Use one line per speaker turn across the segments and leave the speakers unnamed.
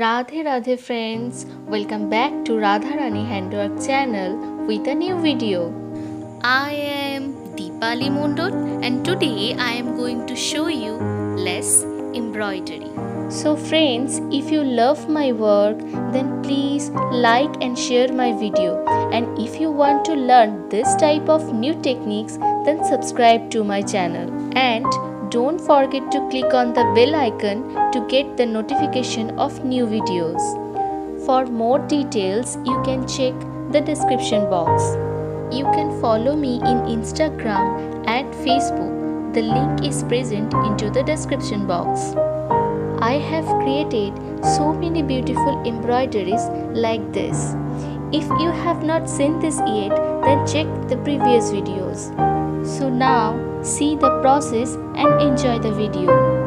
Radhe Radhe friends, welcome back to Radharani Handwork channel with a new video. I am Deepali Mondot and today I am going to show you less embroidery. So friends, if you love my work then please like and share my video, and if you want to learn this type of new techniques then subscribe to my channel, and don't forget to click on the bell icon to get the notification of new videos. For more details, you can check the description box. You can follow me in Instagram and Facebook. The link is present into the description box. I have created so many beautiful embroideries like this. If you have not seen this yet, then check the previous videos. So now, see the process and enjoy the video.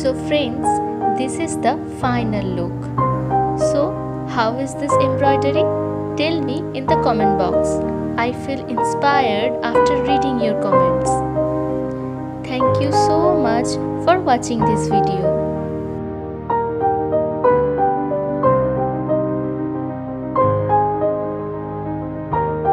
So friends, this is the final look. So how is this embroidery? Tell me in the comment box. I feel inspired after reading your comments. Thank you so much for watching this video.